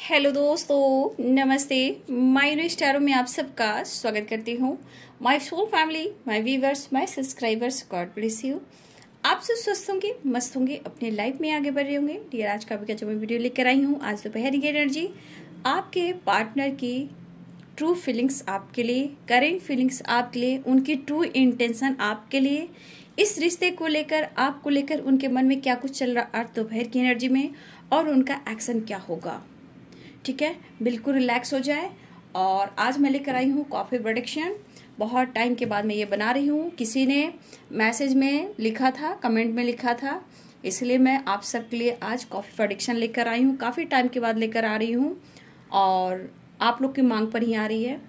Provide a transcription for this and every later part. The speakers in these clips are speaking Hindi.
हेलो दोस्तों, नमस्ते। माय न्यू स्टारों में आप सबका स्वागत करती हूँ। My soul family, my viewers, my subscribers, God bless you. आप सब स्वस्थ होंगे, मस्त होंगे, अपने लाइफ में आगे बढ़ रहे होंगे। डियर, आज का जो मैं वीडियो लेकर आई हूँ, आज दोपहर की एनर्जी आपके पार्टनर की ट्रू फीलिंग्स आपके लिए, करेंट फीलिंग्स आपके लिए, उनकी ट्रू इंटेंशन आपके लिए, इस रिश्ते को लेकर, आपको लेकर उनके मन में क्या कुछ चल रहा आज दोपहर की एनर्जी में, और उनका एक्शन क्या होगा। ठीक है, बिल्कुल रिलैक्स हो जाए। और आज मैं लेकर आई हूँ कॉफ़ी प्रोडक्शन। बहुत टाइम के बाद मैं ये बना रही हूँ। किसी ने मैसेज में लिखा था, कमेंट में लिखा था, इसलिए मैं आप सबके लिए आज कॉफ़ी प्रोडक्शन लेकर आई हूँ। काफ़ी टाइम के बाद लेकर आ रही हूँ और आप लोग की मांग पर ही आ रही है।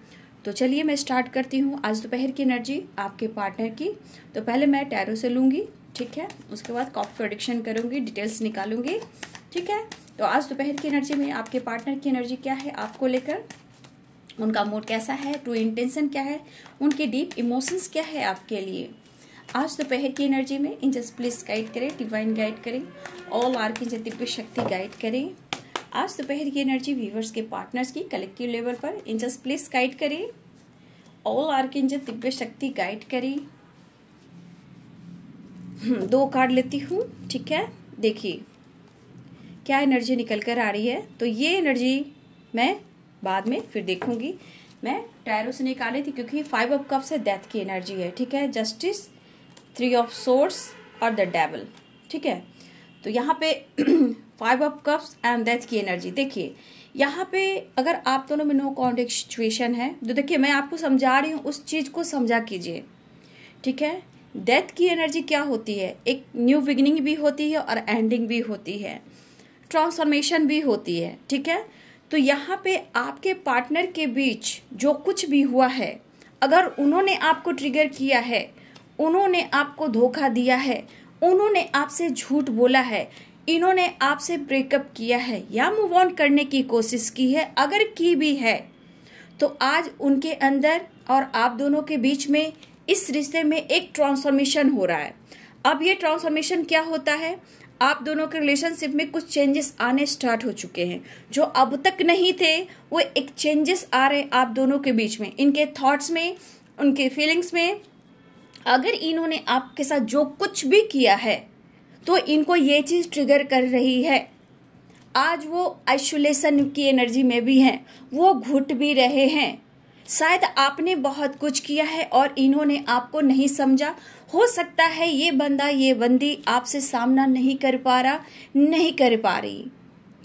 तो चलिए मैं स्टार्ट करती हूँ आज दोपहर की एनर्जी आपके पार्टनर की। तो पहले मैं टैरो से लूँगी, ठीक है, उसके बाद कॉफ़ी प्रोडक्शन करूँगी, डिटेल्स निकालूंगी, ठीक है। तो आज दोपहर की एनर्जी में आपके पार्टनर की एनर्जी क्या है आपको लेकर, उनका मूड कैसा है, ट्रू इंटेंशन क्या है, उनके डीप इमोशंस क्या है आपके लिए आज दोपहर की एनर्जी में। एंजल्स प्लीज गाइड करें, डिवाइन गाइड करें, ऑल आर्कएंजल दिव्य शक्ति गाइड करें। आज दोपहर की एनर्जी व्यूवर्स के पार्टनर्स की कलेक्टिव लेवल पर एंजल्स प्लीज गाइड करें, ऑल आर्कएंजल दिव्य शक्ति गाइड करें। 2 कार्ड लेती हूँ, ठीक है। देखिए क्या एनर्जी निकल कर आ रही है। तो ये एनर्जी मैं बाद में फिर देखूंगी। मैं टैरो से निकाली थी क्योंकि 5 ऑफ कप्स है, डेथ की एनर्जी है, ठीक है। जस्टिस, 3 ऑफ सोर्ड्स और द डेविल, ठीक है। तो यहाँ पे 5 ऑफ कप्स एंड डेथ की एनर्जी। देखिए यहाँ पे अगर आप दोनों में नो कॉन्टेक्ट सिचुएशन है तो देखिए मैं आपको समझा रही हूँ, उस चीज को समझा कीजिए, ठीक है। डेथ की एनर्जी क्या होती है, एक न्यू बिगिनिंग भी होती है और एंडिंग भी होती है, ट्रांसफॉर्मेशन भी होती है, ठीक है। तो यहाँ पे आपके पार्टनर के बीच जो कुछ भी हुआ है, अगर उन्होंने आपको ट्रिगर किया है, उन्होंने आपको धोखा दिया है, उन्होंने आपसे झूठ बोला है, इन्होंने आपसे ब्रेकअप किया है या मूव ऑन करने की कोशिश की है, अगर की भी है तो आज उनके अंदर और आप दोनों के बीच में इस रिश्ते में एक ट्रांसफॉर्मेशन हो रहा है। अब ये ट्रांसफॉर्मेशन क्या होता है, आप दोनों के रिलेशनशिप में कुछ चेंजेस आने स्टार्ट हो चुके हैं जो अब तक नहीं थे। वो एक चेंजेस आ रहे हैं आप दोनों के बीच में, इनके थॉट्स में, उनके फीलिंग्स में। अगर इन्होंने आपके साथ जो कुछ भी किया है तो इनको ये चीज ट्रिगर कर रही है। आज वो आइसोलेशन की एनर्जी में भी हैं, वो घुट भी रहे हैं। शायद आपने बहुत कुछ किया है और इन्होंने आपको नहीं समझा। हो सकता है ये बंदा, ये बंदी आपसे सामना नहीं कर पा रहा, नहीं कर पा रही,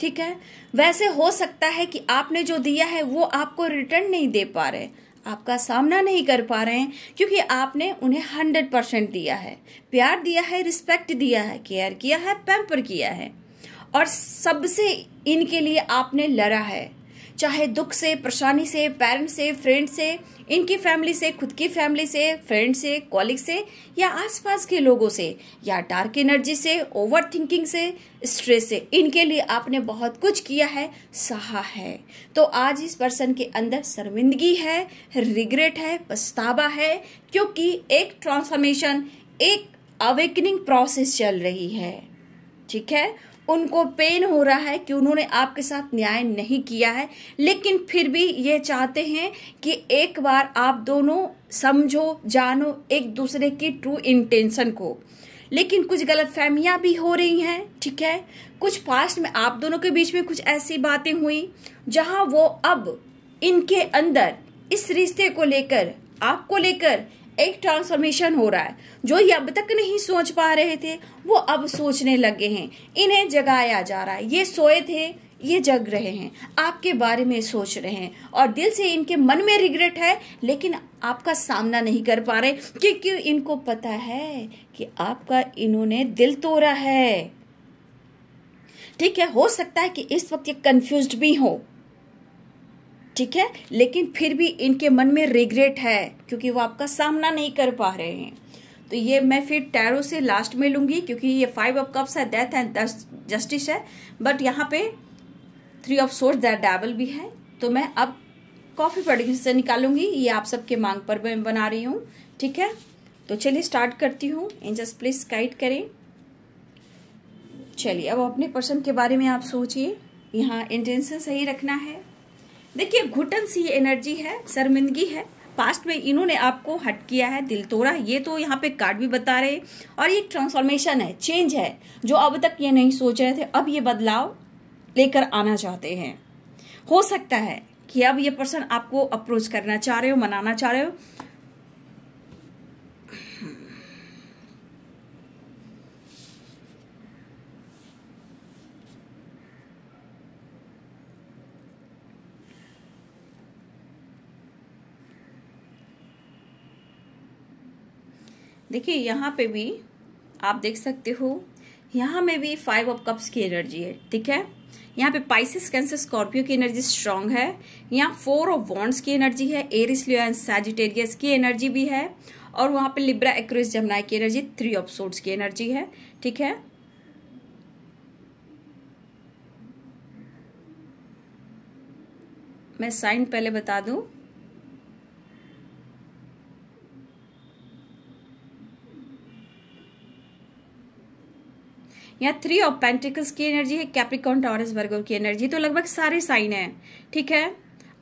ठीक है। वैसे हो सकता है कि आपने जो दिया है वो आपको रिटर्न नहीं दे पा रहे, आपका सामना नहीं कर पा रहे हैं क्योंकि आपने उन्हें 100% दिया है, प्यार दिया है, रिस्पेक्ट दिया है, केयर किया है, पैम्पर किया है, और सबसे इनके लिए आपने लड़ा है, चाहे दुख से, परेशानी से, पेरेंट्स से, फ्रेंड से, इनकी फैमिली से, खुद की फैमिली से, फ्रेंड से, कॉलिग से, या आसपास के लोगों से, या डार्क एनर्जी से, ओवर थिंकिंग से, स्ट्रेस से। इनके लिए आपने बहुत कुछ किया है, सहा है। तो आज इस पर्सन के अंदर शर्मिंदगी है, रिग्रेट है, पछतावा है, क्योंकि एक ट्रांसफॉर्मेशन, एक अवेकनिंग प्रोसेस चल रही है, ठीक है। उनको पेन हो रहा है कि उन्होंने आपके साथ न्याय नहीं किया है, लेकिन फिर भी ये चाहते हैं कि एक बार आप दोनों समझो, जानो एक दूसरे की ट्रू इंटेंशन को। लेकिन कुछ गलतफहमियां भी हो रही हैं, ठीक है। कुछ पास्ट में आप दोनों के बीच में कुछ ऐसी बातें हुई जहां वो अब इनके अंदर इस रिश्ते को लेकर, आपको लेकर एक ट्रांसफॉर्मेशन हो रहा है। जो ये अब तक नहीं सोच पा रहे थे वो अब सोचने लगे हैं, इन्हें जगाया जा रहा है। ये सोए थे, ये जग रहे हैं, आपके बारे में सोच रहे हैं, और दिल से इनके मन में रिग्रेट है, लेकिन आपका सामना नहीं कर पा रहे क्योंकि इनको पता है कि आपका इन्होंने दिल तोड़ा है, ठीक है। हो सकता है कि इस वक्त ये कंफ्यूज्ड भी हो, ठीक है, लेकिन फिर भी इनके मन में रिग्रेट है क्योंकि वो आपका सामना नहीं कर पा रहे हैं। तो ये मैं फिर टैरो से लास्ट में लूंगी क्योंकि ये 5 ऑफ कप्स है, डेथ एंड जस्टिस है, बट यहाँ पे 3 ऑफ सोर्ड्स, द डेविल भी है। तो मैं अब कॉफी प्रोडक्शन से निकालूंगी, ये आप सबके मांग पर मैं बना रही हूँ, ठीक है। तो चलिए स्टार्ट करती हूँ। एंजल्स प्लीज गाइड करें। चलिए अब अपने पर्सन के बारे में आप सोचिए, यहाँ इंटेंशन सही रखना है। देखिए घुटन सी एनर्जी है, शर्मिंदगी है, पास्ट में इन्होंने आपको हट किया है, दिल तोड़ा, ये तो यहाँ पे कार्ड भी बता रहे। और ये ट्रांसफॉर्मेशन है, चेंज है, जो अब तक ये नहीं सोच रहे थे, अब ये बदलाव लेकर आना चाहते हैं। हो सकता है कि अब ये पर्सन आपको अप्रोच करना चाह रहे हो, मनाना चाह रहे हो। देखिए यहाँ पे भी आप देख सकते हो, यहाँ में भी 5 ऑफ कप्स की एनर्जी है, ठीक है। यहाँ पे पाइसेस, कैंसर, स्कॉर्पियो की एनर्जी स्ट्रांग है। यहाँ 4 ऑफ वॉन्ड्स की एनर्जी है, एरिस, लियो एंड सैजिटेरियस की एनर्जी भी है। और वहाँ पे लिब्रा, एक्वेरियस, जमुना की एनर्जी, 3 ऑफ सोर्ड्स की एनर्जी है, ठीक है। मैं साइन पहले बता दूं, यहाँ 3 ऑफ पेंटिकल्स की एनर्जी है, कैप्रिकॉर्न, टॉरस, वर्गो की एनर्जी। तो लगभग सारे साइन हैं, ठीक है।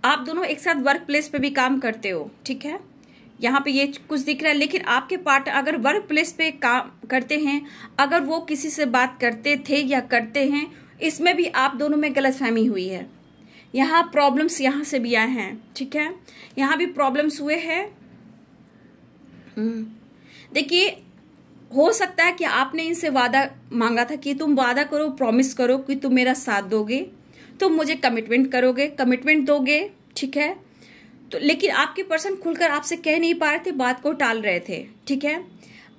आप दोनों एक साथ वर्क प्लेस पे भी काम करते हो, ठीक है। यहाँ पे ये कुछ दिख रहा है, लेकिन आपके पार्टनर अगर वर्क प्लेस पे काम करते हैं, अगर वो किसी से बात करते थे या करते हैं, इसमें भी आप दोनों में गलतफहमी हुई है। यहाँ प्रॉब्लम्स यहाँ से भी आए हैं, ठीक है। यहाँ भी प्रॉब्लम्स हुए हैं। देखिए हो सकता है कि आपने इनसे वादा मांगा था कि तुम वादा करो, प्रॉमिस करो कि तुम मेरा साथ दोगे, तुम मुझे कमिटमेंट करोगे, कमिटमेंट दोगे, ठीक है। तो लेकिन आपके पर्सन खुलकर आपसे कह नहीं पा रहे थे, बात को टाल रहे थे, ठीक है।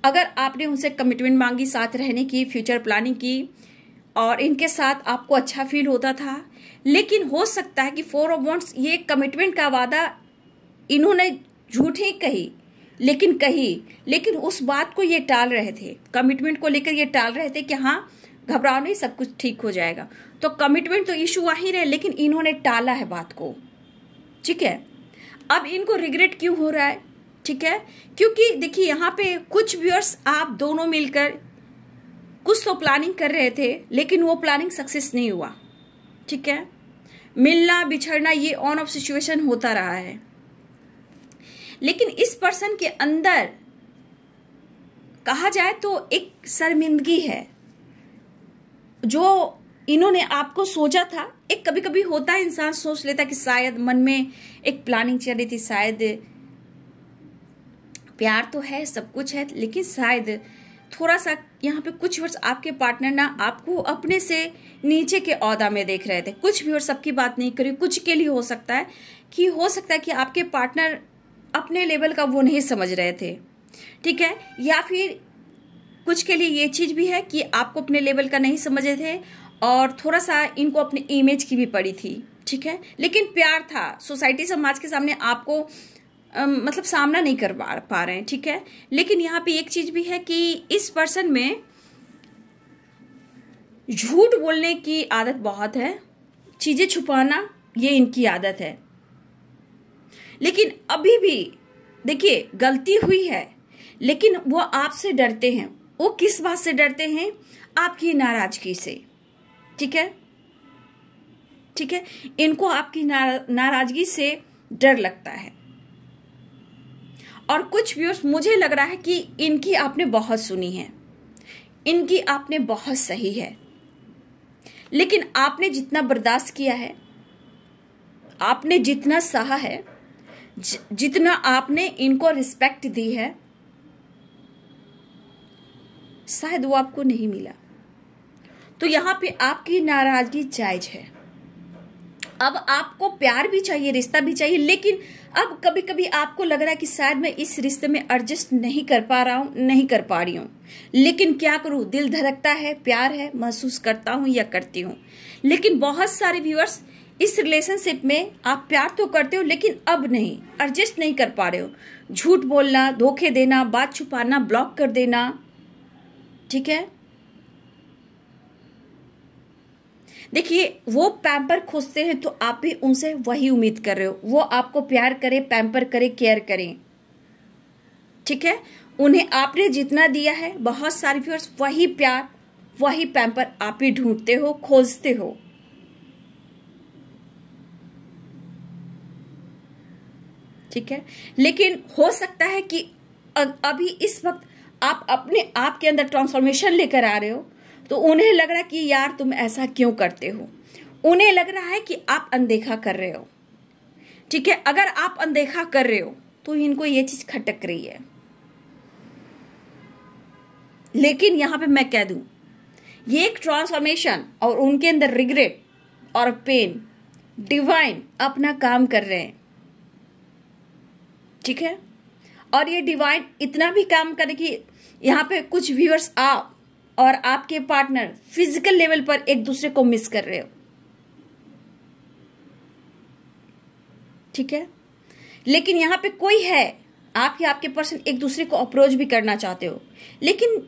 अगर आपने उनसे कमिटमेंट मांगी, साथ रहने की, फ्यूचर प्लानिंग की, और इनके साथ आपको अच्छा फील होता था, लेकिन हो सकता है कि 4 ऑफ वॉन्ड्स, ये कमिटमेंट का वादा इन्होंने झूठ ही कही, लेकिन उस बात को ये टाल रहे थे, कमिटमेंट को लेकर ये टाल रहे थे कि हाँ घबराओ नहीं, सब कुछ ठीक हो जाएगा। तो कमिटमेंट तो इशू आ ही रहे, लेकिन इन्होंने टाला है बात को, ठीक है। अब इनको रिग्रेट क्यों हो रहा है, ठीक है, क्योंकि देखिए यहाँ पे कुछ व्यूअर्स आप दोनों मिलकर कुछ तो प्लानिंग कर रहे थे, लेकिन वो प्लानिंग सक्सेस नहीं हुआ, ठीक है। मिलना बिछड़ना ये ऑन ऑफ सिचुएशन होता रहा है, लेकिन इस पर्सन के अंदर कहा जाए तो एक शर्मिंदगी है, जो इन्होंने आपको सोचा था। एक कभी कभी होता है, इंसान सोच लेता कि शायद मन में एक प्लानिंग चल रही थी, शायद प्यार तो है, सब कुछ है, लेकिन शायद थोड़ा सा यहाँ पे कुछ वर्ष आपके पार्टनर ना आपको अपने से नीचे के औहदा में देख रहे थे। कुछ भी और सबकी बात नहीं करी, कुछ के लिए हो सकता है कि आपके पार्टनर अपने लेवल का वो नहीं समझ रहे थे, ठीक है। या फिर कुछ के लिए ये चीज भी है कि आपको अपने लेवल का नहीं समझ रहे थे, और थोड़ा सा इनको अपनी इमेज की भी पड़ी थी, ठीक है। लेकिन प्यार था, सोसाइटी समाज के सामने आपको मतलब सामना नहीं कर पा रहे हैं, ठीक है। लेकिन यहाँ पे एक चीज भी है कि इस पर्सन में झूठ बोलने की आदत बहुत है, चीजें छुपाना ये इनकी आदत है। लेकिन अभी भी देखिए गलती हुई है, लेकिन वो आपसे डरते हैं। वो किस बात से डरते हैं? आपकी नाराजगी से, ठीक है, ठीक है। इनको आपकी नाराजगी से डर लगता है। और कुछ व्यूअर्स मुझे लग रहा है कि इनकी आपने बहुत सुनी है, इनकी आपने बहुत सही है, लेकिन आपने जितना बर्दाश्त किया है, आपने जितना सहा है, जितना आपने इनको रिस्पेक्ट दी है, शायद वो आपको नहीं मिला। तो यहां पे आपकी नाराजगी जायज है। अब आपको प्यार भी चाहिए, रिश्ता भी चाहिए, लेकिन अब कभी कभी आपको लग रहा है कि शायद मैं इस रिश्ते में एडजस्ट नहीं कर पा रहा हूं, नहीं कर पा रही हूं। लेकिन क्या करूं, दिल धड़कता है, प्यार है, महसूस करता हूं या करती हूं। लेकिन बहुत सारे व्यूअर्स इस रिलेशनशिप में आप प्यार तो करते हो, लेकिन अब नहीं, एडजस्ट नहीं कर पा रहे हो। झूठ बोलना, धोखे देना, बात छुपाना, ब्लॉक कर देना, ठीक है। देखिए वो पैम्पर खोजते हैं, तो आप भी उनसे वही उम्मीद कर रहे हो, वो आपको प्यार करे, पैम्पर करे, केयर करें, ठीक है। उन्हें आपने जितना दिया है, बहुत सारे व्यूअर्स वही प्यार, वही पैम्पर आप ही ढूंढते हो, खोजते हो, ठीक है। लेकिन हो सकता है कि अभी इस वक्त आप अपने आप के अंदर ट्रांसफॉर्मेशन लेकर आ रहे हो, तो उन्हें लग रहा है कि यार तुम ऐसा क्यों करते हो, उन्हें लग रहा है कि आप अनदेखा कर रहे हो, ठीक है। अगर आप अनदेखा कर रहे हो तो इनको ये चीज खटक रही है। लेकिन यहां पे मैं कह दूं, ये एक ट्रांसफॉर्मेशन और उनके अंदर रिग्रेट और पेन, डिवाइन अपना काम कर रहे हैं, ठीक है। और ये डिवाइन इतना भी काम करे कि यहाँ पे कुछ व्यूअर्स आप और आपके पार्टनर फिजिकल लेवल पर एक दूसरे को मिस कर रहे हो, ठीक है। लेकिन यहाँ पे कोई है, आप या आपके पर्सन एक दूसरे को अप्रोच भी करना चाहते हो, लेकिन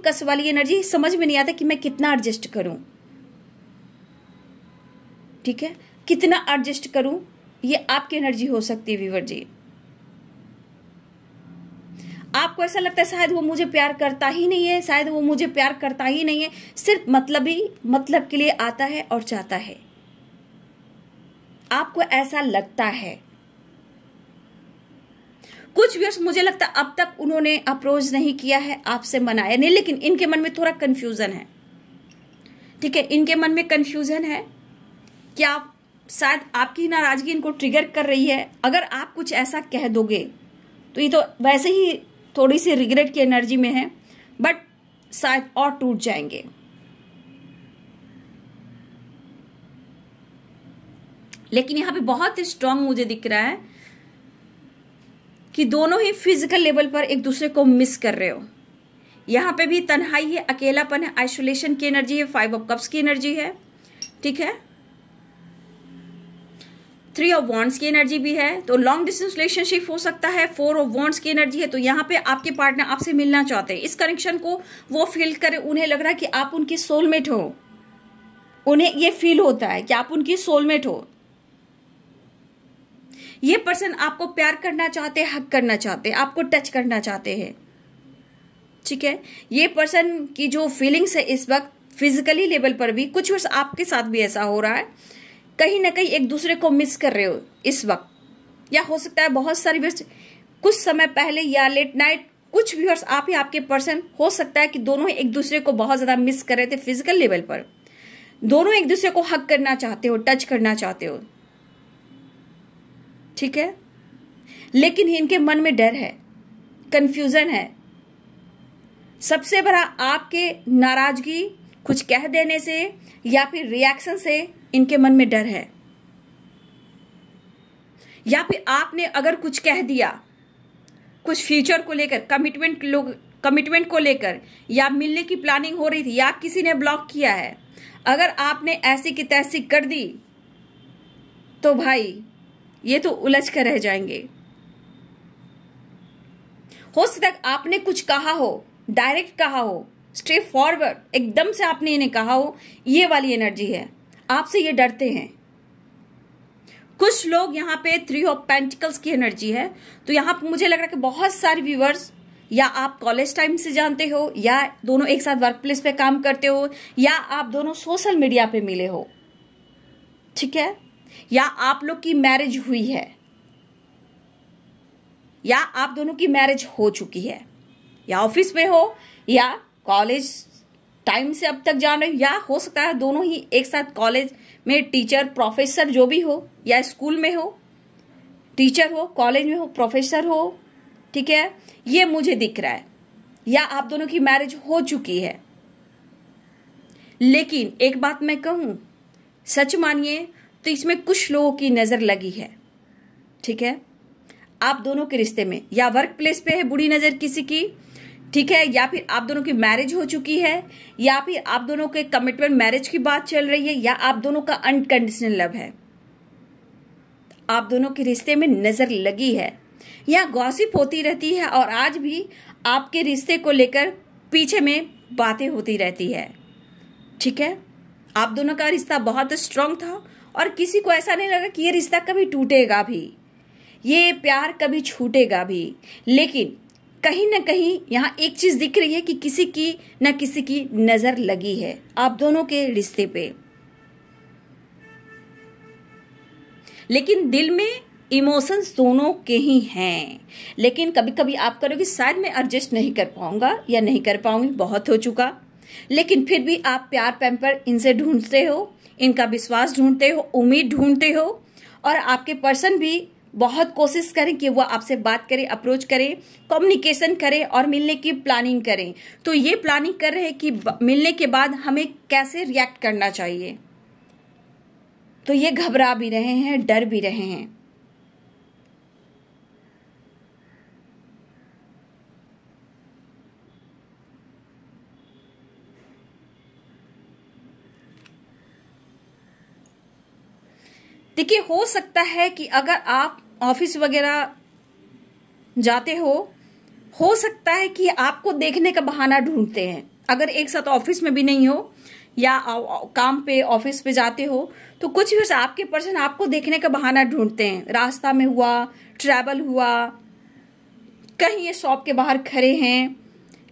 कस वाली एनर्जी समझ में नहीं आता कि मैं कितना एडजस्ट करूं, ठीक है। कितना एडजस्ट करूं, ये आपकी एनर्जी हो सकती है व्यूअर जी। आपको ऐसा लगता है शायद वो मुझे प्यार करता ही नहीं है, शायद वो मुझे प्यार करता ही नहीं है, सिर्फ मतलब के लिए आता है और चाहता है। आपको ऐसा लगता है। कुछ व्यूअर्स मुझे लगता है अब तक उन्होंने अप्रोच नहीं किया है, आपसे मनाया नहीं, लेकिन इनके मन में थोड़ा कंफ्यूजन है, ठीक है। इनके मन में कंफ्यूजन है कि आप शायद आपकी नाराजगी इनको ट्रिगर कर रही है। अगर आप कुछ ऐसा कह दोगे तो ये तो वैसे ही थोड़ी सी रिग्रेट की एनर्जी में है, बट शायद और टूट जाएंगे। लेकिन यहां पे बहुत स्ट्रांग मुझे दिख रहा है कि दोनों ही फिजिकल लेवल पर एक दूसरे को मिस कर रहे हो। यहां पे भी तन्हाई है, अकेलापन है, आइसोलेशन की एनर्जी है, 5 ऑफ कप्स की एनर्जी है, ठीक है। 3 ऑफ वॉन्ड्स की एनर्जी भी है, तो लॉन्ग डिस्टेंस रिलेशनशिप हो सकता है। 4 ऑफ वॉन्ड्स की एनर्जी है, तो यहाँ पे आपके पार्टनर आपसे मिलना चाहते हैं। इस कनेक्शन को वो फील करे, उन्हें लग रहा है कि आप उनकी सोलमेट हो, उन्हें ये फील होता है कि आप उनकी सोलमेट हो। ये पर्सन आपको प्यार करना चाहते हैं, हक करना चाहते हैं, आपको टच करना चाहते हैं, ठीक है। ये पर्सन की जो फीलिंग्स है इस वक्त फिजिकली लेवल पर भी, कुछ वर्ष आपके साथ भी ऐसा हो रहा है, कहीं ना कहीं एक दूसरे को मिस कर रहे हो इस वक्त। या हो सकता है बहुत सारी व्यूअर्स कुछ समय पहले या लेट नाइट, कुछ व्यूअर्स आप ही आपके पर्सन, हो सकता है कि दोनों ही एक दूसरे को बहुत ज्यादा मिस कर रहे थे फिजिकल लेवल पर। दोनों एक दूसरे को हक करना चाहते हो, टच करना चाहते हो, ठीक है। लेकिन इनके मन में डर है, कंफ्यूजन है। सबसे बड़ा आपके नाराजगी कुछ कह देने से या फिर रिएक्शन से इनके मन में डर है, या फिर आपने अगर कुछ कह दिया कुछ फ्यूचर को लेकर, कमिटमेंट को लेकर, या मिलने की प्लानिंग हो रही थी, या किसी ने ब्लॉक किया है, अगर आपने ऐसी की तैसी कर दी तो भाई ये तो उलझ कर रह जाएंगे। हो सकता है आपने कुछ कहा हो, डायरेक्ट कहा हो, स्ट्रेट फॉरवर्ड एकदम से आपने इन्हें कहा हो, ये वाली एनर्जी है, आपसे ये डरते हैं। कुछ लोग यहाँ पे 3 ऑफ पेंटिकल्स की एनर्जी है, तो यहाँ पे मुझे लग रहा है कि बहुत सारे व्यूअर्स, या आप कॉलेज टाइम से जानते हो, या दोनों एक साथ वर्क प्लेस पे काम करते हो, या आप दोनों सोशल मीडिया पे मिले हो, ठीक है। या आप लोग की मैरिज हुई है, या आप दोनों की मैरिज हो चुकी है, या ऑफिस में हो, या कॉलेज टाइम से अब तक जान रहे हो, या हो सकता है दोनों ही एक साथ कॉलेज में टीचर, प्रोफेसर जो भी हो, या स्कूल में हो, टीचर हो, कॉलेज में हो, प्रोफेसर हो, ठीक है। ये मुझे दिख रहा है, या आप दोनों की मैरिज हो चुकी है। लेकिन एक बात मैं कहूं, सच मानिए तो इसमें कुछ लोगों की नजर लगी है, ठीक है। आप दोनों के रिश्ते में, या वर्क प्लेस पे है बुरी नजर किसी की, ठीक है, या फिर आप दोनों की मैरिज हो चुकी है, या फिर आप दोनों के कमिटमेंट मैरिज की बात चल रही है, या आप दोनों का अनकंडीशनल लव है, आप दोनों के रिश्ते में नजर लगी है, या गॉसिप होती रहती है, और आज भी आपके रिश्ते को लेकर पीछे में बातें होती रहती है, ठीक है। आप दोनों का रिश्ता बहुत स्ट्रांग था, और किसी को ऐसा नहीं लगा कि ये रिश्ता कभी टूटेगा भी, ये प्यार कभी छूटेगा भी। लेकिन कहीं ना कहीं यहाँ एक चीज दिख रही है कि किसी की न किसी की नजर लगी है आप दोनों के रिश्ते पे। लेकिन दिल में इमोशंस दोनों के ही हैं, लेकिन कभी कभी आप करोगे शायद मैं एडजस्ट नहीं कर पाऊंगा या नहीं कर पाऊंगी, बहुत हो चुका, लेकिन फिर भी आप प्यार पैम्पर इनसे ढूंढते हो, इनका विश्वास ढूंढते हो, उम्मीद ढूंढते हो, और आपके पर्सन भी बहुत कोशिश करें कि वो आपसे बात करें, अप्रोच करें, कम्युनिकेशन करें और मिलने की प्लानिंग करें। तो ये प्लानिंग कर रहे हैं कि मिलने के बाद हमें कैसे रिएक्ट करना चाहिए। तो ये घबरा भी रहे हैं, डर भी रहे हैं। देखिए, हो सकता है कि अगर आप ऑफिस वगैरह जाते हो सकता है कि आपको देखने का बहाना ढूंढते हैं। अगर एक साथ ऑफिस में भी नहीं हो या काम पे ऑफिस पे जाते हो तो कुछ भी आपके पर्सन आपको देखने का बहाना ढूंढते हैं। रास्ता में हुआ, ट्रैवल हुआ, कहीं ये शॉप के बाहर खड़े हैं,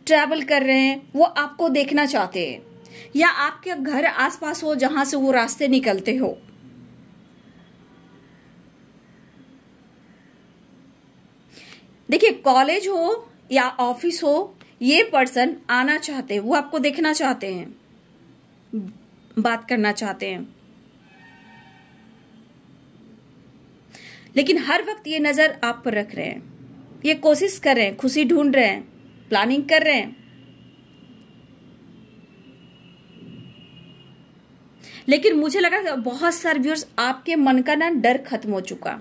ट्रैवल कर रहे हैं, वो आपको देखना चाहते हैं, या आपके घर आसपास हो जहां से वो रास्ते निकलते हो। देखिए, कॉलेज हो या ऑफिस हो, ये पर्सन आना चाहते हैं, वो आपको देखना चाहते हैं, बात करना चाहते हैं, लेकिन हर वक्त ये नजर आप पर रख रहे हैं, ये कोशिश कर रहे हैं, खुशी ढूंढ रहे हैं, प्लानिंग कर रहे हैं। लेकिन मुझे लगा बहुत सारे व्यूअर्स आपके मन का ना डर खत्म हो चुका।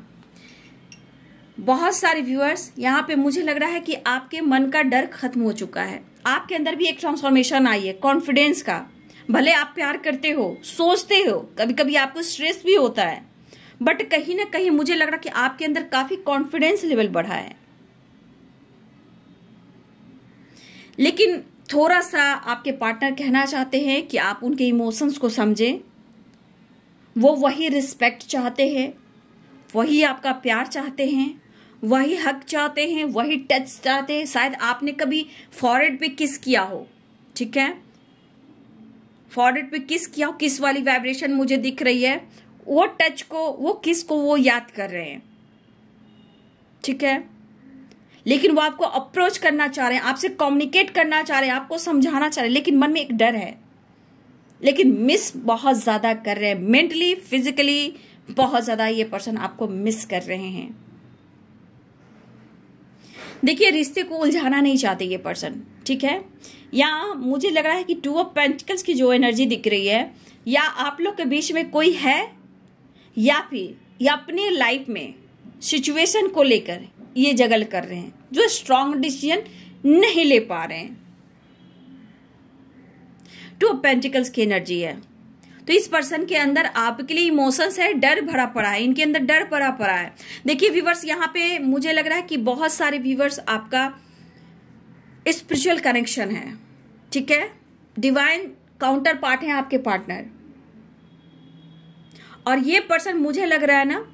बहुत सारे व्यूअर्स यहाँ पे मुझे लग रहा है कि आपके मन का डर खत्म हो चुका है। आपके अंदर भी एक ट्रांसफॉर्मेशन आई है कॉन्फिडेंस का। भले आप प्यार करते हो, सोचते हो, कभी कभी आपको स्ट्रेस भी होता है, बट कहीं ना कहीं मुझे लग रहा कि आपके अंदर काफी कॉन्फिडेंस लेवल बढ़ा है। लेकिन थोड़ा सा आपके पार्टनर कहना चाहते हैं कि आप उनके इमोशंस को समझें। वो वही रिस्पेक्ट चाहते हैं, वही आपका प्यार चाहते हैं, वही हक चाहते हैं, वही टच चाहते हैं। शायद आपने कभी फॉरहेड पे किस किया हो, ठीक है, फॉरहेड पे किस किया हो, किस वाली वाइब्रेशन मुझे दिख रही है, वो टच को, वो किस को वो याद कर रहे हैं, ठीक है। लेकिन वो आपको अप्रोच करना चाह रहे हैं, आपसे कम्युनिकेट करना चाह रहे हैं, आपको समझाना चाह रहे हैं, लेकिन मन में एक डर है, लेकिन मिस बहुत ज्यादा कर रहे हैं, मेंटली फिजिकली बहुत ज्यादा ये पर्सन आपको मिस कर रहे हैं। देखिए, रिश्ते को उलझाना नहीं चाहते ये पर्सन, ठीक है। या मुझे लग रहा है कि 2 ऑफ पेंटिकल्स की जो एनर्जी दिख रही है, या आप लोग के बीच में कोई है, या फिर या अपनी लाइफ में सिचुएशन को लेकर ये जगल कर रहे हैं, जो स्ट्रांग डिसीजन नहीं ले पा रहे हैं। 2 ऑफ पेंटिकल्स की एनर्जी है, तो इस पर्सन के अंदर आपके लिए इमोशंस है, डर भरा पड़ा है, इनके अंदर डर भरा पड़ा है। देखिए व्यूवर्स, यहाँ पे मुझे लग रहा है कि बहुत सारे व्यूवर्स आपका स्पिरिचुअल कनेक्शन है, ठीक है, डिवाइन काउंटर पार्ट है आपके पार्टनर। और ये पर्सन मुझे लग रहा है ना,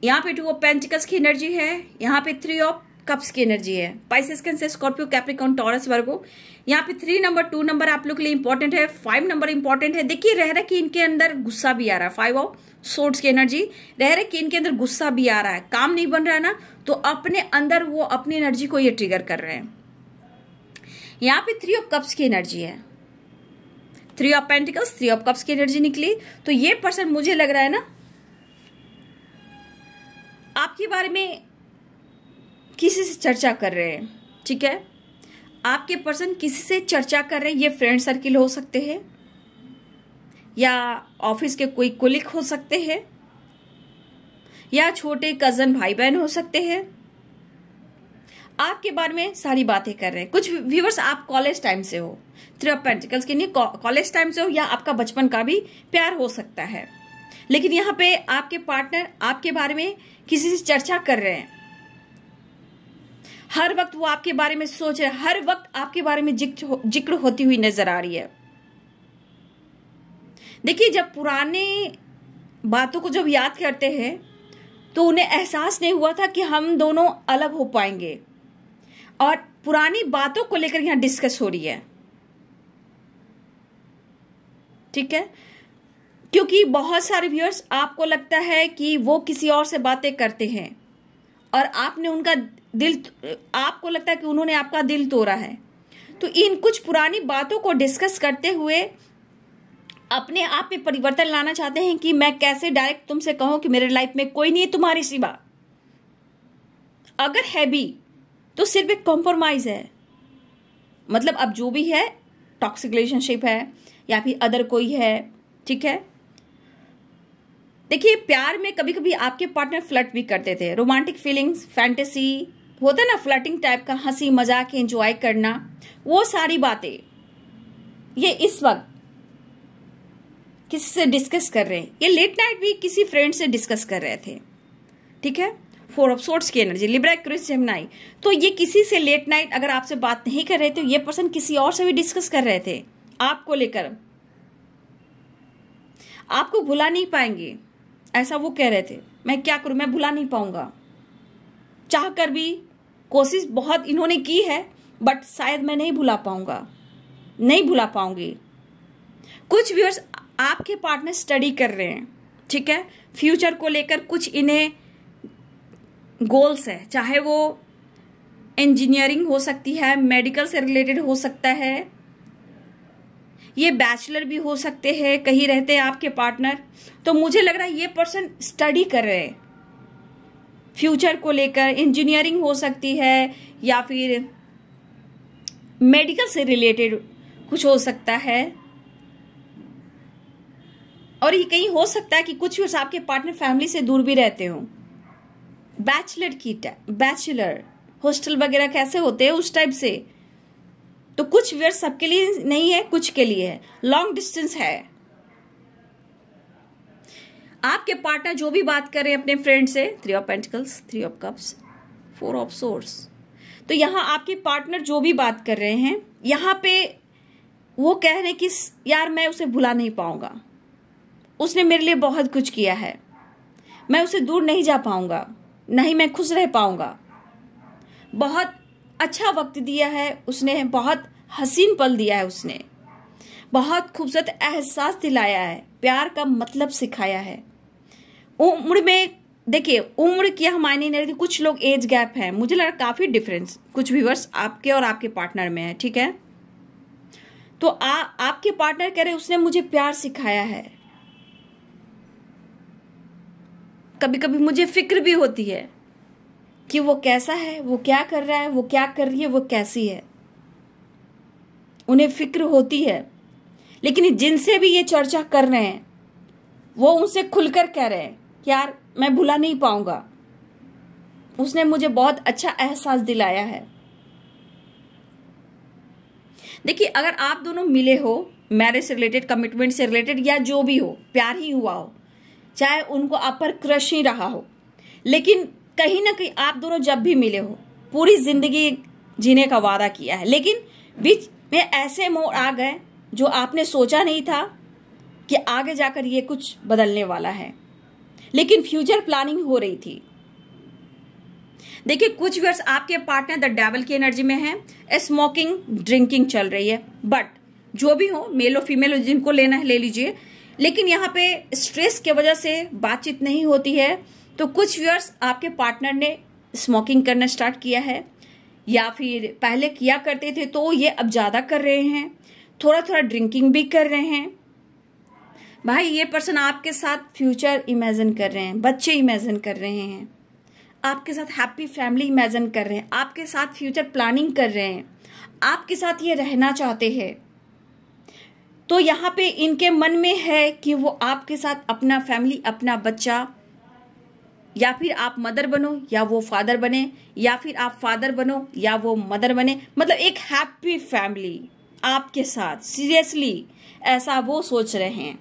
यहाँ पे 2 ऑफ पेंटिकल्स की एनर्जी है, यहाँ पे 3 ऑफ कप्स की एनर्जी है। Pisces, Cancer, Scorpio, Capricorn, Taurus, Virgo. यहाँ पे 3 नंबर, 2 नंबर आप लोग के लिए इंपॉर्टेंट है, 5 नंबर इंपॉर्टेंट है। देखिए, रह रहा है कि इनके अंदर गुस्सा भी आ रहा है, 5 ऑफ सोर्ड्स की एनर्जी, रह रहा है कि इनके अंदर गुस्सा भी आ रहा है, काम नहीं बन रहा है ना, तो अपने अंदर वो अपनी एनर्जी को ये ट्रिगर कर रहे हैं। यहाँ पे 3 ऑफ कप्स की एनर्जी है, 3 ऑफ पेंटिकल्स, 3 ऑफ कप्स की एनर्जी निकली। तो ये पर्सन मुझे लग रहा है ना, आपके बारे में किसी से चर्चा कर रहे हैं, ठीक है। आपके पर्सन किसी से चर्चा कर रहे हैं, ये फ्रेंड सर्किल हो सकते हैं, या ऑफिस के कोई कोलिग हो सकते हैं, या छोटे कजन भाई बहन हो सकते हैं। आपके बारे में सारी बातें कर रहे हैं। कुछ व्यूवर्स आप कॉलेज टाइम से हो, 3 ऑफ पेंटिकल्स के लिए कॉलेज टाइम से हो, या आपका बचपन का भी प्यार हो सकता है। लेकिन यहाँ पे आपके पार्टनर आपके बारे में किसी से चर्चा कर रहे हैं, हर वक्त वो आपके बारे में सोच रहे हैं, हर वक्त आपके बारे में जिक्र होती हुई नजर आ रही है। देखिए, जब पुराने बातों को जब याद करते हैं तो उन्हें एहसास नहीं हुआ था कि हम दोनों अलग हो पाएंगे, और पुरानी बातों को लेकर यहां डिस्कस हो रही है, ठीक है। क्योंकि बहुत सारे व्यूअर्स आपको लगता है कि वो किसी और से बातें करते हैं और आपने उनका दिल, आपको लगता है कि उन्होंने आपका दिल तोड़ा है। तो इन कुछ पुरानी बातों को डिस्कस करते हुए अपने आप में परिवर्तन लाना चाहते हैं कि मैं कैसे डायरेक्ट तुमसे कहूं कि मेरे लाइफ में कोई नहीं है तुम्हारी सिवा। अगर है भी तो सिर्फ एक कॉम्प्रोमाइज है, मतलब अब जो भी है टॉक्सिक रिलेशनशिप है या फिर अदर कोई है, ठीक है। देखिए प्यार में कभी कभी आपके पार्टनर फ्लर्ट भी करते थे, रोमांटिक फीलिंग्स, फैंटेसी होता है ना, फ्लर्टिंग टाइप का, हंसी मजाक एंजॉय करना, वो सारी बातें ये इस वक्त किसी से डिस्कस कर रहे हैं। ये लेट नाइट भी किसी फ्रेंड से डिस्कस कर रहे थे, ठीक है। 4 ऑफ सोर्ड्स की एनर्जी, लिब्रा, एक्वेरियस, जेमिनी। तो ये किसी से लेट नाइट अगर आपसे बात नहीं कर रहे थे, ये पर्सन किसी और से भी डिस्कस कर रहे थे आपको लेकर। आपको भुला नहीं पाएंगे, ऐसा वो कह रहे थे। मैं क्या करूं, मैं भुला नहीं पाऊंगा। चाह कर भी कोशिश बहुत इन्होंने की है, बट शायद मैं नहीं भुला पाऊंगा, नहीं भुला पाऊंगी। कुछ व्यूअर्स आपके पार्टनर स्टडी कर रहे हैं, ठीक है। फ्यूचर को लेकर कुछ इन्हें गोल्स है, चाहे वो इंजीनियरिंग हो सकती है, मेडिकल से रिलेटेड हो सकता है, ये बैचलर भी हो सकते हैं, कहीं रहते हैं आपके पार्टनर। तो मुझे लग रहा है ये पर्सन स्टडी कर रहे हैं फ्यूचर को लेकर। इंजीनियरिंग हो सकती है या फिर मेडिकल से रिलेटेड कुछ हो सकता है। और ये कहीं हो सकता है कि कुछ व्यूअर्स आपके पार्टनर फैमिली से दूर भी रहते हो। बैचलर हॉस्टल वगैरह कैसे होते हैं उस टाइप से। तो कुछ व्यूअर्स सबके लिए नहीं है, कुछ के लिए है। लॉन्ग डिस्टेंस है। आपके पार्टनर जो भी बात कर रहे हैं अपने फ्रेंड से, 3 of pentacles, 3 of cups, 4 of swords. तो यहां आपके पार्टनर जो भी बात कर रहे हैं, यहां पे वो कह रहे हैं कि यार मैं उसे भुला नहीं पाऊंगा, उसने मेरे लिए बहुत कुछ किया है, मैं उसे दूर नहीं जा पाऊंगा, नहीं मैं खुश रह पाऊंगा। बहुत अच्छा वक्त दिया है उसने, बहुत हसीन पल दिया है उसने, बहुत खूबसूरत एहसास दिलाया है, प्यार का मतलब सिखाया है। उम्र में देखिए, उम्र की हम मायने नहीं रखती। कुछ लोग एज गैप है, मुझे लगा काफी डिफरेंस कुछ व्यूअर्स आपके और आपके पार्टनर में है, ठीक है। तो आपके पार्टनर कह रहे उसने मुझे प्यार सिखाया है। कभी कभी मुझे फिक्र भी होती है कि वो कैसा है, वो क्या कर रहा है, वो क्या कर रही है, वो कैसी है, उन्हें फिक्र होती है। लेकिन जिनसे भी ये चर्चा कर रहे हैं वो उनसे खुलकर कह रहे हैं कि यार मैं भुला नहीं पाऊंगा, उसने मुझे बहुत अच्छा एहसास दिलाया है। देखिए अगर आप दोनों मिले हो, मैरिज से रिलेटेड, कमिटमेंट से रिलेटेड, या जो भी हो, प्यार ही हुआ हो, चाहे उनको आप पर क्रश ही रहा हो, लेकिन कहीं ना कहीं आप दोनों जब भी मिले हो पूरी जिंदगी जीने का वादा किया है, लेकिन बीच में ऐसे मोड़ आ गए जो आपने सोचा नहीं था कि आगे जाकर ये कुछ बदलने वाला है, लेकिन फ्यूचर प्लानिंग हो रही थी। देखिए कुछ व्यूअर्स आपके पार्टनर द डेविल की एनर्जी में है, स्मोकिंग, ड्रिंकिंग चल रही है। बट जो भी हो, मेल और फीमेल हो, जिनको लेना है ले लीजिए। लेकिन यहाँ पे स्ट्रेस के वजह से बातचीत नहीं होती है। तो कुछ व्यूअर्स आपके पार्टनर ने स्मोकिंग करना स्टार्ट किया है, या फिर पहले किया करते थे तो ये अब ज्यादा कर रहे हैं, थोड़ा थोड़ा ड्रिंकिंग भी कर रहे हैं। भाई ये पर्सन आपके साथ फ्यूचर इमेजिन कर रहे हैं, बच्चे इमेजिन कर रहे हैं, आपके साथ हैप्पी फैमिली इमेजिन कर रहे हैं, आपके साथ फ्यूचर प्लानिंग कर रहे हैं, आपके साथ ये रहना चाहते हैं। तो यहाँ पे इनके मन में है कि वो आपके साथ अपना फैमिली, अपना बच्चा, या फिर आप मदर बनो या वो फादर बने, या फिर आप फादर बनो या वो मदर बने, मतलब एक हैप्पी फैमिली आपके साथ, सीरियसली ऐसा वो सोच रहे हैं।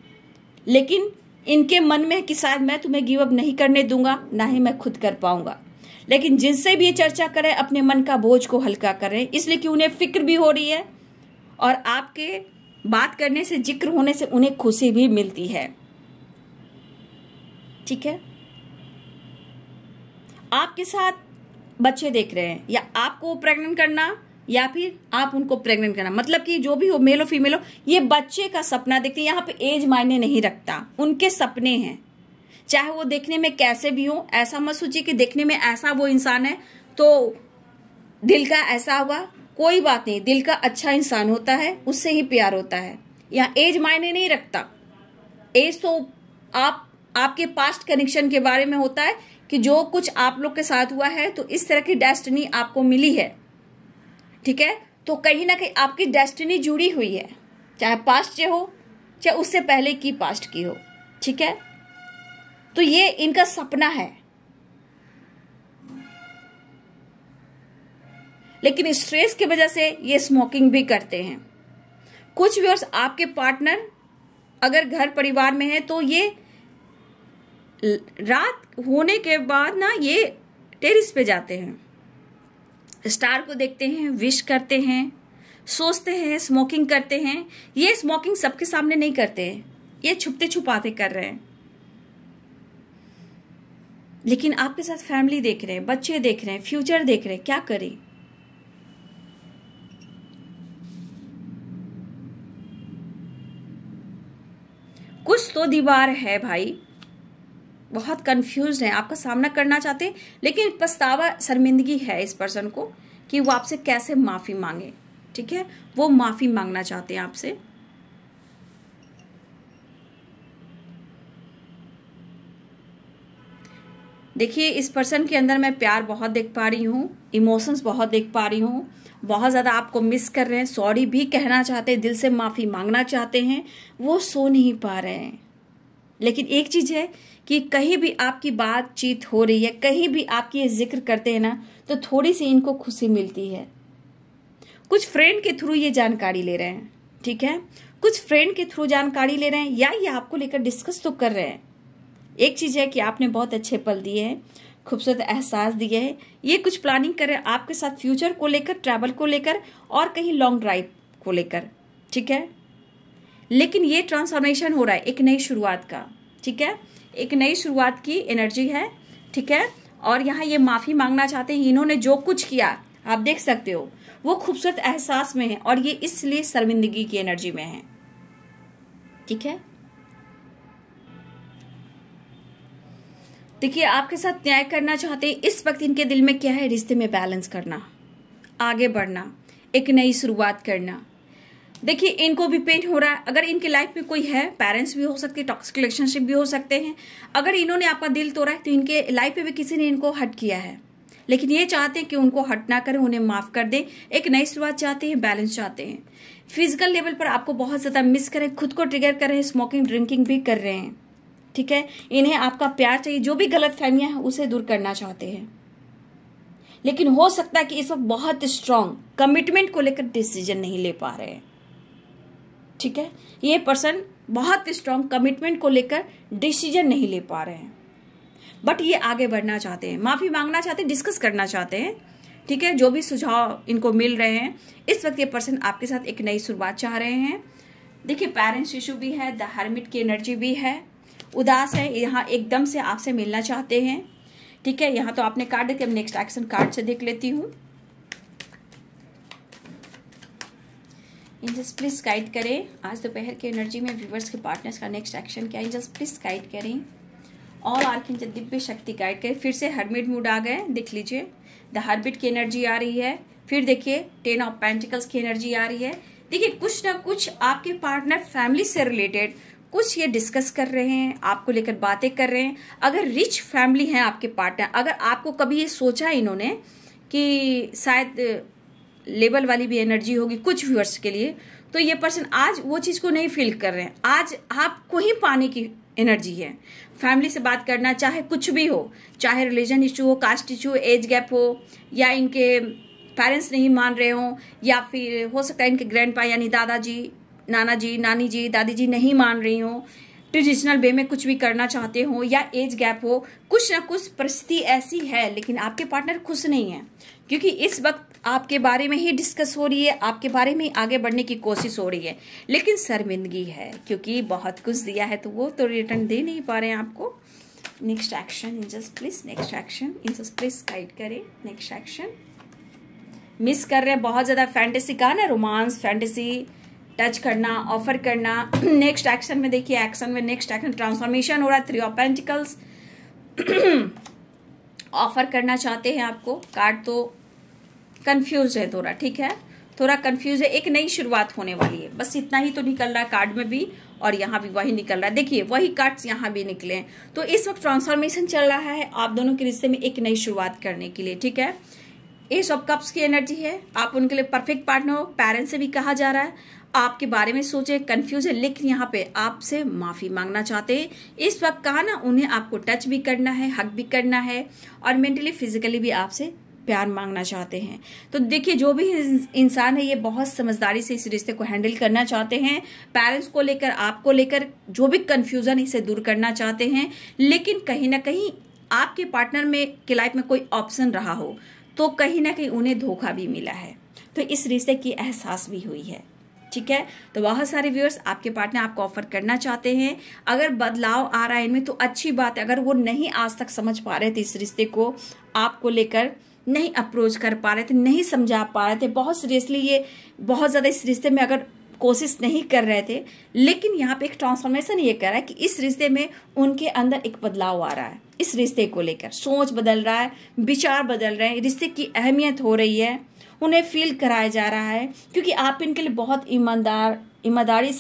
लेकिन इनके मन में है कि शायद मैं तुम्हें गिव अप नहीं करने दूंगा, ना ही मैं खुद कर पाऊंगा। लेकिन जिनसे भी ये चर्चा करें अपने मन का बोझ को हल्का करें, इसलिए कि उन्हें फिक्र भी हो रही है और आपके बात करने से, जिक्र होने से उन्हें खुशी भी मिलती है, ठीक है। आपके साथ बच्चे देख रहे हैं या आपको प्रेग्नेंट करना या फिर आप उनको प्रेग्नेंट करना, मतलब कि जो भी हो, मेल हो फीमेल हो, ये बच्चे का सपना देखते हैं। यहाँ पे एज मायने नहीं रखता, उनके सपने हैं, चाहे वो देखने में कैसे भी हो। ऐसा मत सोचिए कि देखने में ऐसा वो इंसान है तो दिल का ऐसा होगा, कोई बात नहीं, दिल का अच्छा इंसान होता है, उससे ही प्यार होता है। यहाँ एज मायने नहीं रखता। एज तो आपके पास्ट कनेक्शन के बारे में होता है कि जो कुछ आप लोग के साथ हुआ है तो इस तरह की डेस्टिनी आपको मिली है, ठीक है। तो कहीं ना कहीं आपकी डेस्टिनी जुड़ी हुई है, चाहे पास्ट से हो चाहे उससे पहले की पास्ट की हो, ठीक है। तो ये इनका सपना है, लेकिन स्ट्रेस की वजह से ये स्मोकिंग भी करते हैं। कुछ व्यूअर्स आपके पार्टनर अगर घर परिवार में है तो ये रात होने के बाद ना ये टेरिस पे जाते हैं, स्टार को देखते हैं, विश करते हैं, सोचते हैं, स्मोकिंग करते हैं। ये स्मोकिंग सबके सामने नहीं करते हैं, ये छुपते छुपाते कर रहे हैं। लेकिन आपके साथ फैमिली देख रहे हैं, बच्चे देख रहे हैं, फ्यूचर देख रहे हैं, क्या करें। कुछ तो दीवार है भाई, बहुत कंफ्यूज है, आपका सामना करना चाहते हैं, लेकिन पछतावा, शर्मिंदगी है इस पर्सन को कि वो आपसे कैसे माफी मांगे, ठीक है। वो माफी मांगना चाहते हैं आपसे। देखिए इस पर्सन के अंदर मैं प्यार बहुत देख पा रही हूँ, इमोशंस बहुत देख पा रही हूँ, बहुत ज्यादा आपको मिस कर रहे हैं, सॉरी भी कहना चाहते हैं, दिल से माफी मांगना चाहते हैं, वो सो नहीं पा रहे हैं। लेकिन एक चीज है कि कहीं भी आपकी बातचीत हो रही है, कहीं भी आपकी ये जिक्र करते हैं ना, तो थोड़ी सी इनको खुशी मिलती है। कुछ फ्रेंड के थ्रू ये जानकारी ले रहे हैं, ठीक है, कुछ फ्रेंड के थ्रू जानकारी ले रहे हैं, या ये आपको लेकर डिस्कस तो कर रहे हैं। एक चीज है कि आपने बहुत अच्छे पल दिए हैं, खूबसूरत एहसास दिए हैं, ये कुछ प्लानिंग कर रहे हैं आपके साथ फ्यूचर को लेकर, ट्रैवल को लेकर, और कहीं लॉन्ग ड्राइव को लेकर, ठीक है। लेकिन ये ट्रांसफॉर्मेशन हो रहा है एक नई शुरुआत का, ठीक है, एक नई शुरुआत की एनर्जी है, ठीक है। और यहाँ ये माफी मांगना चाहते हैं, इन्होंने जो कुछ किया आप देख सकते हो, वो खूबसूरत एहसास में है, और ये इसलिए शर्मिंदगी की एनर्जी में है, ठीक है। देखिए आपके साथ न्याय करना चाहते हैं, इस वक्त इनके दिल में क्या है, रिश्ते में बैलेंस करना, आगे बढ़ना, एक नई शुरुआत करना। देखिए इनको भी पेन हो रहा है, अगर इनकी लाइफ में कोई है, पेरेंट्स भी हो सकते हैं, टॉक्सिक रिलेशनशिप भी हो सकते हैं। अगर इन्होंने आपका दिल तोड़ा है तो इनके लाइफ में भी किसी ने इनको हर्ट किया है, लेकिन ये चाहते हैं कि उनको हर्ट ना करें, उन्हें माफ कर दें, एक नई शुरुआत चाहते हैं, बैलेंस चाहते हैं। फिजिकल लेवल पर आपको बहुत ज्यादा मिस करें, खुद को ट्रिगर कर रहे हैं, स्मोकिंग ड्रिंकिंग भी कर रहे हैं, ठीक है। इन्हें आपका प्यार चाहिए, जो भी गलत फहमियां हैं उसे दूर करना चाहते हैं। लेकिन हो सकता है कि इस वक्त बहुत स्ट्रांग कमिटमेंट को लेकर डिसीजन नहीं ले पा रहे हैं, ठीक है। ये पर्सन बहुत स्ट्रांग कमिटमेंट को लेकर डिसीजन नहीं ले पा रहे हैं, बट ये आगे बढ़ना चाहते हैं, माफी मांगना चाहते हैं, डिस्कस करना चाहते हैं, ठीक है। जो भी सुझाव इनको मिल रहे हैं, इस वक्त ये पर्सन आपके साथ एक नई शुरुआत चाह रहे हैं। देखिए पेरेंट्स इशू भी है, द हर्मिट की एनर्जी भी है, उदास है, यहाँ एकदम से आपसे मिलना चाहते हैं, ठीक है। यहाँ तो आपने कार्ड देखे, नेक्स्ट एक्शन कार्ड से देख लेती हूँ। एंजल्स प्लीज गाइड करें आज दोपहर की एनर्जी में व्यूवर्स के पार्टनर्स का नेक्स्ट एक्शन क्या है। एंजल्स प्लीज गाइड करें, और आर्कएंजल दिव्य शक्ति गाइड करें। फिर से हर्मिट मूड आ गए, देख लीजिए द हर्मिट की एनर्जी आ रही है, फिर देखिए 10 ऑफ पेंटिकल्स की एनर्जी आ रही है। देखिए कुछ ना कुछ आपके पार्टनर फैमिली से रिलेटेड कुछ ये डिस्कस कर रहे हैं, आपको लेकर बातें कर रहे हैं। अगर रिच फैमिली है आपके पार्टनर, अगर आपको कभी ये सोचा इन्होंने कि शायद लेवल वाली भी एनर्जी होगी कुछ व्यूअर्स के लिए, तो ये पर्सन आज वो चीज को नहीं फील कर रहे हैं, आज आपको ही पाने की एनर्जी है। फैमिली से बात करना, चाहे कुछ भी हो, चाहे रिलीजन इशू हो, कास्ट इशू, एज गैप हो, या इनके पेरेंट्स नहीं मान रहे हो, या फिर हो सकता है इनके ग्रैंडपा यानी दादाजी, नाना जी, नानी जी, दादी जी नहीं मान रही हो, ट्रेडिशनल वे में कुछ भी करना चाहते हो, या एज गैप हो, कुछ ना कुछ परिस्थिति ऐसी है, लेकिन आपके पार्टनर खुश नहीं है, क्योंकि इस वक्त आपके बारे में ही डिस्कस हो रही है, आपके बारे में आगे बढ़ने की कोशिश हो रही है, लेकिन शर्मिंदगी है क्योंकि बहुत कुछ दिया है तो वो तो रिटर्न दे नहीं पा रहे हैं आपको। Next action angels please, next action angels please guide करें, नेक्स्ट एक्शन मिस कर रहे हैं बहुत ज़्यादा फैंटेसी का ना, रोमांस, फैंटेसी, टच करना, ऑफर करना, नेक्स्ट एक्शन में देखिए, एक्शन में नेक्स्ट एक्शन ट्रांसफॉर्मेशन हो रहा है, 3 ऑफ पेंटिकल्स ऑफर करना चाहते हैं आपको कार्ड, तो कंफ्यूज है थोड़ा, ठीक है, थोड़ा कंफ्यूज है, एक नई शुरुआत होने वाली है, बस इतना ही तो निकल रहा है कार्ड में भी, और यहाँ भी वही निकल रहा है, देखिए वही कार्ड्स यहाँ भी निकले हैं। तो इस वक्त ट्रांसफॉर्मेशन चल रहा है आप दोनों के रिश्ते में एक नई शुरुआत करने के लिए, ठीक है। एस ऑफ कप्स की एनर्जी है, आप उनके लिए परफेक्ट पार्टनर हो, पेरेंट्स से भी कहा जा रहा है, आपके बारे में सोचे, कंफ्यूज है, लेकिन यहाँ पे आपसे माफी मांगना चाहते हैं। इस वक्त कहा ना, उन्हें आपको टच भी करना है, हक भी करना है, और मेंटली फिजिकली भी आपसे प्यार मांगना चाहते हैं। तो देखिए जो भी इंसान है ये बहुत समझदारी से इस रिश्ते को हैंडल करना चाहते हैं, पेरेंट्स को लेकर, आपको लेकर जो भी कंफ्यूजन इसे दूर करना चाहते हैं, लेकिन कहीं ना कहीं आपके पार्टनर में की लाइफ में कोई ऑप्शन रहा हो तो कहीं ना कहीं उन्हें धोखा भी मिला है, तो इस रिश्ते की एहसास भी हुई है, ठीक है। तो बहुत सारे व्यूअर्स आपके पार्टनर आपको ऑफर करना चाहते हैं, अगर बदलाव आ रहा है इनमें तो अच्छी बात है। अगर वो नहीं आज तक समझ पा रहे थे इस रिश्ते को, आपको लेकर नहीं अप्रोच कर पा रहे थे, नहीं समझा पा रहे थे, बहुत सीरियसली ये बहुत ज्यादा इस रिश्ते में अगर कोशिश नहीं कर रहे थे, लेकिन यहाँ पे एक ट्रांसफॉर्मेशन ये कर रहा है कि इस रिश्ते में उनके अंदर एक बदलाव आ रहा है, इस रिश्ते को लेकर सोच बदल रहा है, विचार बदल रहे हैं, रिश्ते की अहमियत हो रही है, उन्हें फील कराया जा रहा है, क्योंकि आप इनके लिए बहुत ईमानदारी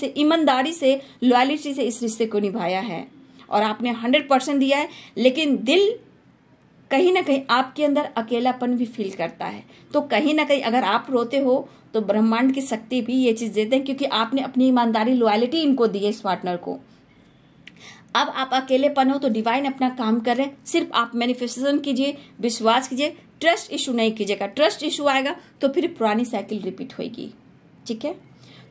से लॉयल्टी से इस रिश्ते को निभाया है और आपने 100% दिया है, लेकिन दिल कहीं ना कहीं आपके अंदर अकेलापन भी फील करता है। तो कहीं ना कहीं अगर आप रोते हो तो ब्रह्मांड की शक्ति भी ये चीज देते हैं, क्योंकि आपने अपनी ईमानदारी, लॉयल्टी इनको दी है, इस पार्टनर को। अब आप अकेलेपन हो तो डिवाइन अपना काम कर रहे हैं, सिर्फ आप मैनिफेस्टेशन कीजिए, विश्वास कीजिए, ट्रस्ट इशू नहीं कीजिएगा। ट्रस्ट इशू आएगा तो फिर पुरानी साइकिल रिपीट होगी, ठीक है।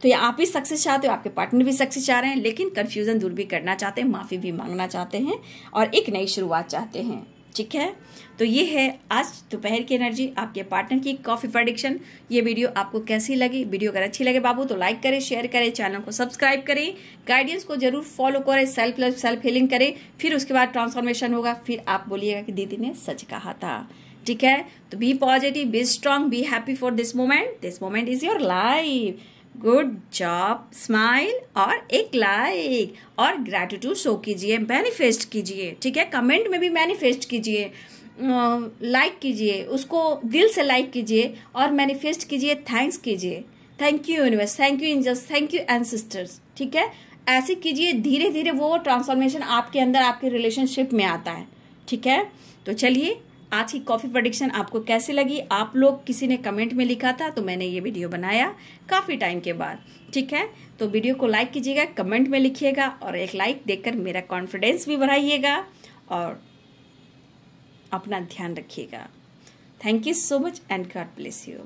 तो ये आप भी सक्सेस चाहते हो, आपके पार्टनर भी सक्सेस चाह रहे हैं, लेकिन कंफ्यूजन दूर भी करना चाहते हैं, माफी भी मांगना चाहते हैं और एक नई शुरुआत चाहते हैं, ठीक है। तो ये है आज दोपहर की एनर्जी आपके पार्टनर की कॉफी प्रेडिक्शन। ये वीडियो आपको कैसी लगी? वीडियो अगर अच्छी लगे बाबू तो लाइक करें, शेयर करें, चैनल को सब्सक्राइब करें, गाइडेंस को जरूर फॉलो करें, सेल्फ लव, सेल्फ हीलिंग करें, फिर उसके बाद ट्रांसफॉर्मेशन होगा, फिर आप बोलिएगा कि दीदी ने सच कहा था, ठीक है। तो be positive, be strong, be happy for this moment is your life. Good job, smile और एक लाइक और ग्रैटिट्यूड शो कीजिए, मैनिफेस्ट कीजिए, ठीक है। कमेंट में भी मैनिफेस्ट कीजिए, लाइक कीजिए, उसको दिल से लाइक कीजिए और मैनिफेस्ट कीजिए, थैंक्स कीजिए, thank you universe, thank you angels, thank you ancestors, ठीक है। ऐसे कीजिए, धीरे धीरे वो ट्रांसफॉर्मेशन आपके अंदर, आपके रिलेशनशिप में आता है, ठीक है। तो चलिए, आज की कॉफी प्रेडिक्शन आपको कैसी लगी? आप लोग किसी ने कमेंट में लिखा था तो मैंने ये वीडियो बनाया काफी टाइम के बाद, ठीक है। तो वीडियो को लाइक कीजिएगा, कमेंट में लिखिएगा और एक लाइक देकर मेरा कॉन्फिडेंस भी बढ़ाइएगा और अपना ध्यान रखिएगा। Thank you so much and God bless you.